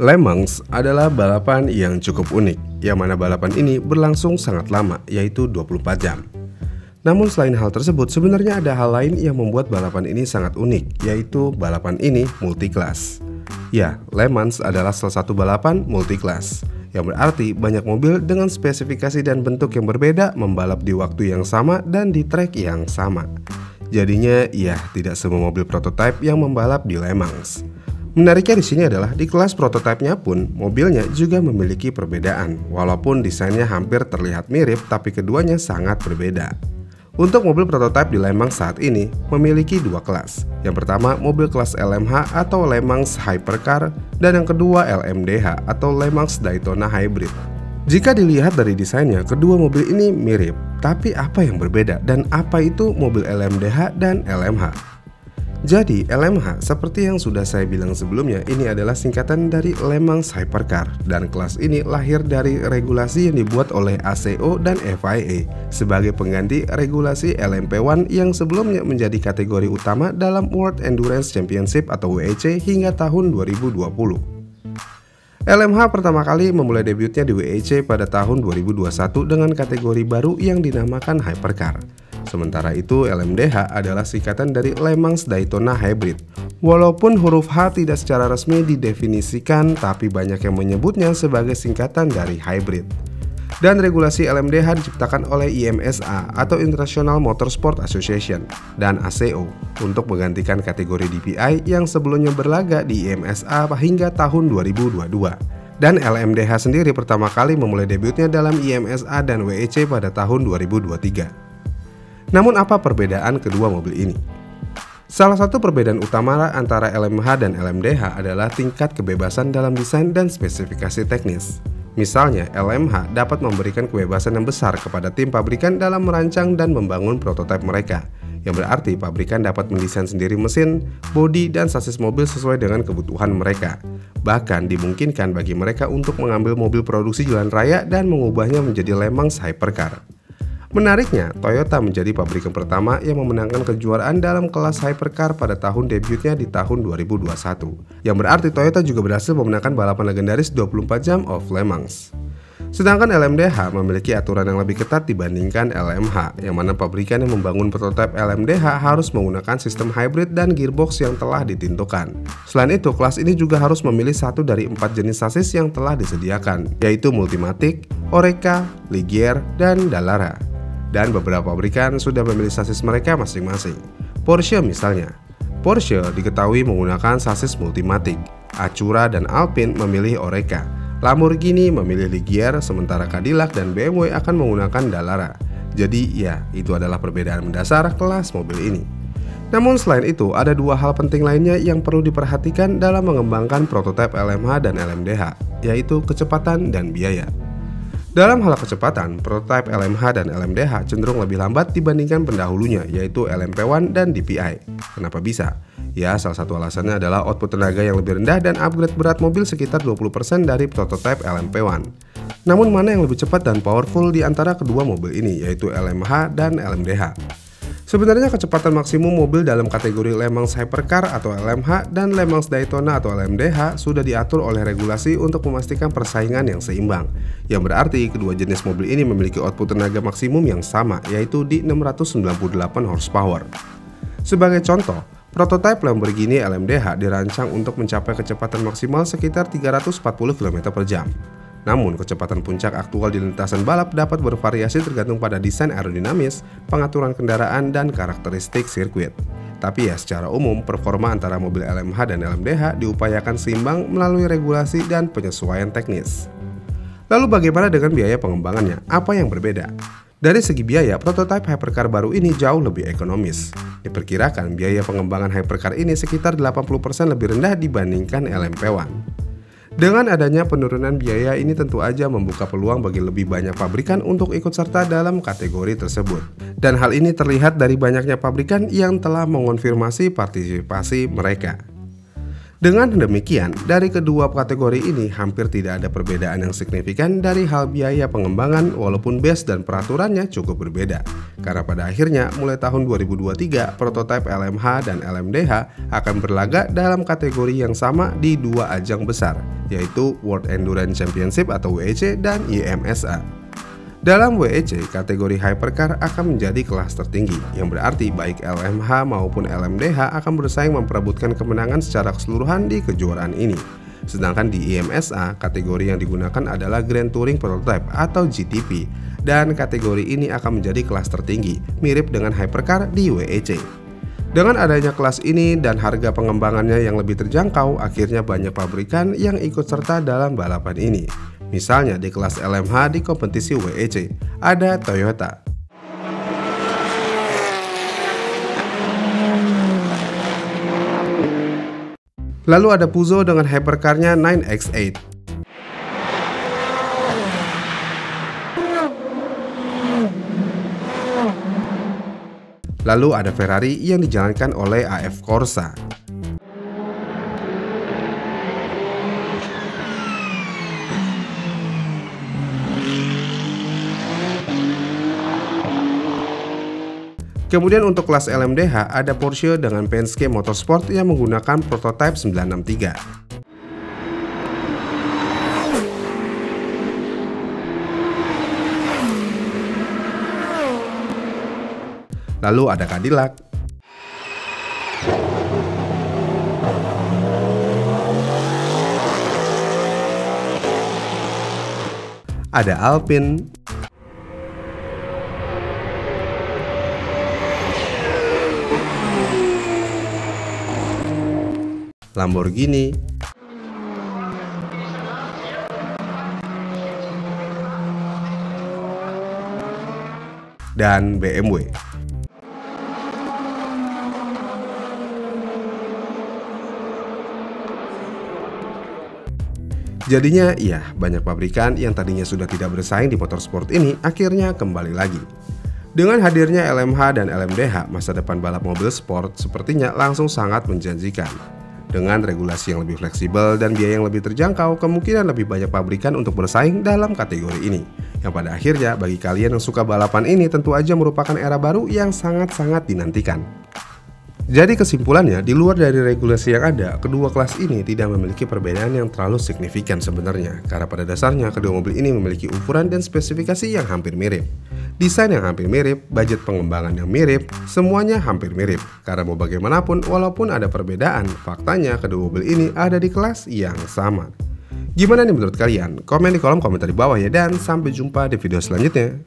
Le Mans adalah balapan yang cukup unik, yang mana balapan ini berlangsung sangat lama, yaitu 24 jam. Namun selain hal tersebut, sebenarnya ada hal lain yang membuat balapan ini sangat unik, yaitu balapan ini multi-kelas. Ya, Le Mans adalah salah satu balapan multi-kelas, yang berarti banyak mobil dengan spesifikasi dan bentuk yang berbeda membalap di waktu yang sama dan di trek yang sama. Jadinya, ya, tidak semua mobil prototipe yang membalap di Le Mans. Menariknya di sini adalah di kelas prototipenya pun mobilnya juga memiliki perbedaan, walaupun desainnya hampir terlihat mirip, tapi keduanya sangat berbeda. Untuk mobil prototipe di Le Mans saat ini memiliki dua kelas. Yang pertama mobil kelas LMH atau Le Mans Hypercar, dan yang kedua LMDH atau Le Mans Daytona Hybrid. Jika dilihat dari desainnya, kedua mobil ini mirip, tapi apa yang berbeda dan apa itu mobil LMDH dan LMH? Jadi LMH seperti yang sudah saya bilang sebelumnya, ini adalah singkatan dari Le Mans Hypercar, dan kelas ini lahir dari regulasi yang dibuat oleh ACO dan FIA sebagai pengganti regulasi LMP1 yang sebelumnya menjadi kategori utama dalam World Endurance Championship atau WEC hingga tahun 2020. LMH pertama kali memulai debutnya di WEC pada tahun 2021 dengan kategori baru yang dinamakan Hypercar. Sementara itu LMDH adalah singkatan dari Le Mans Daytona Hybrid. Walaupun huruf H tidak secara resmi didefinisikan, tapi banyak yang menyebutnya sebagai singkatan dari hybrid. Dan regulasi LMDH diciptakan oleh IMSA atau International Motorsport Association dan ACO untuk menggantikan kategori DPI yang sebelumnya berlaga di IMSA hingga tahun 2022. Dan LMDH sendiri pertama kali memulai debutnya dalam IMSA dan WEC pada tahun 2023. Namun apa perbedaan kedua mobil ini? Salah satu perbedaan utama antara LMH dan LMDH adalah tingkat kebebasan dalam desain dan spesifikasi teknis. Misalnya, LMH dapat memberikan kebebasan yang besar kepada tim pabrikan dalam merancang dan membangun prototipe mereka, yang berarti pabrikan dapat mendesain sendiri mesin, bodi, dan sasis mobil sesuai dengan kebutuhan mereka. Bahkan dimungkinkan bagi mereka untuk mengambil mobil produksi jalan raya dan mengubahnya menjadi Le Mans Hypercar. Menariknya, Toyota menjadi pabrikan pertama yang memenangkan kejuaraan dalam kelas Hypercar pada tahun debutnya di tahun 2021. Yang berarti Toyota juga berhasil memenangkan balapan legendaris 24 jam of Le Mans. Sedangkan LMDH memiliki aturan yang lebih ketat dibandingkan LMH, yang mana pabrikan yang membangun prototipe LMDH harus menggunakan sistem hybrid dan gearbox yang telah ditentukan. Selain itu, kelas ini juga harus memilih satu dari 4 jenis sasis yang telah disediakan, yaitu Multimatic, Oreca, Ligier, dan Dallara. Dan beberapa pabrikan sudah memilih sasis mereka masing-masing. Porsche misalnya. Porsche diketahui menggunakan sasis Multimatic, Acura dan Alpine memilih Oreca, Lamborghini memilih Ligier, sementara Cadillac dan BMW akan menggunakan Dallara. Jadi ya, itu adalah perbedaan mendasar kelas mobil ini. Namun selain itu, ada dua hal penting lainnya yang perlu diperhatikan dalam mengembangkan prototipe LMH dan LMDH, yaitu kecepatan dan biaya. Dalam hal kecepatan, prototipe LMH dan LMDH cenderung lebih lambat dibandingkan pendahulunya, yaitu LMP1 dan DPI. Kenapa bisa? Ya, salah satu alasannya adalah output tenaga yang lebih rendah dan upgrade berat mobil sekitar 20% dari prototipe LMP1. Namun mana yang lebih cepat dan powerful di antara kedua mobil ini, yaitu LMH dan LMDH? Sebenarnya kecepatan maksimum mobil dalam kategori Le Mans Hypercar atau LMH dan Le Mans Daytona atau LMDH sudah diatur oleh regulasi untuk memastikan persaingan yang seimbang. Yang berarti kedua jenis mobil ini memiliki output tenaga maksimum yang sama, yaitu di 698 horsepower. Sebagai contoh, prototipe Lamborghini LMDH dirancang untuk mencapai kecepatan maksimal sekitar 340 km per jam. Namun, kecepatan puncak aktual di lintasan balap dapat bervariasi tergantung pada desain aerodinamis, pengaturan kendaraan, dan karakteristik sirkuit. Tapi ya, secara umum, performa antara mobil LMH dan LMDH diupayakan seimbang melalui regulasi dan penyesuaian teknis. Lalu bagaimana dengan biaya pengembangannya? Apa yang berbeda? Dari segi biaya, prototipe Hypercar baru ini jauh lebih ekonomis. Diperkirakan biaya pengembangan Hypercar ini sekitar 80% lebih rendah dibandingkan LMP1. Dengan adanya penurunan biaya ini tentu aja membuka peluang bagi lebih banyak pabrikan untuk ikut serta dalam kategori tersebut. Dan hal ini terlihat dari banyaknya pabrikan yang telah mengonfirmasi partisipasi mereka. Dengan demikian, dari kedua kategori ini hampir tidak ada perbedaan yang signifikan dari hal biaya pengembangan walaupun base dan peraturannya cukup berbeda. Karena pada akhirnya mulai tahun 2023, prototipe LMH dan LMDH akan berlaga dalam kategori yang sama di dua ajang besar, yaitu World Endurance Championship atau WEC dan IMSA. Dalam WEC, kategori hypercar akan menjadi kelas tertinggi, yang berarti baik LMH maupun LMDH akan bersaing memperebutkan kemenangan secara keseluruhan di kejuaraan ini. Sedangkan di IMSA, kategori yang digunakan adalah Grand Touring Prototype atau GTP, dan kategori ini akan menjadi kelas tertinggi, mirip dengan hypercar di WEC. Dengan adanya kelas ini dan harga pengembangannya yang lebih terjangkau, akhirnya banyak pabrikan yang ikut serta dalam balapan ini. Misalnya di kelas LMH di kompetisi WEC, ada Toyota. Lalu ada Peugeot dengan hypercar-nya 9X8. Lalu ada Ferrari yang dijalankan oleh AF Corsa. Kemudian untuk kelas LMDH ada Porsche dengan Penske Motorsport yang menggunakan prototipe 963. Lalu ada Cadillac. Ada Alpine. Lamborghini, dan BMW. Jadinya iya, banyak pabrikan yang tadinya sudah tidak bersaing di motorsport ini akhirnya kembali lagi. Dengan hadirnya LMH dan LMDH, masa depan balap mobil sport sepertinya langsung sangat menjanjikan. Dengan regulasi yang lebih fleksibel dan biaya yang lebih terjangkau, kemungkinan lebih banyak pabrikan untuk bersaing dalam kategori ini. Yang pada akhirnya bagi kalian yang suka balapan ini tentu aja merupakan era baru yang sangat-sangat dinantikan. Jadi kesimpulannya, di luar dari regulasi yang ada, kedua kelas ini tidak memiliki perbedaan yang terlalu signifikan sebenarnya. Karena pada dasarnya kedua mobil ini memiliki ukuran dan spesifikasi yang hampir mirip. Desain yang hampir mirip, budget pengembangan yang mirip, semuanya hampir mirip. Karena mau bagaimanapun, walaupun ada perbedaan, faktanya kedua mobil ini ada di kelas yang sama. Gimana nih menurut kalian? Komen di kolom komentar di bawah ya, dan sampai jumpa di video selanjutnya.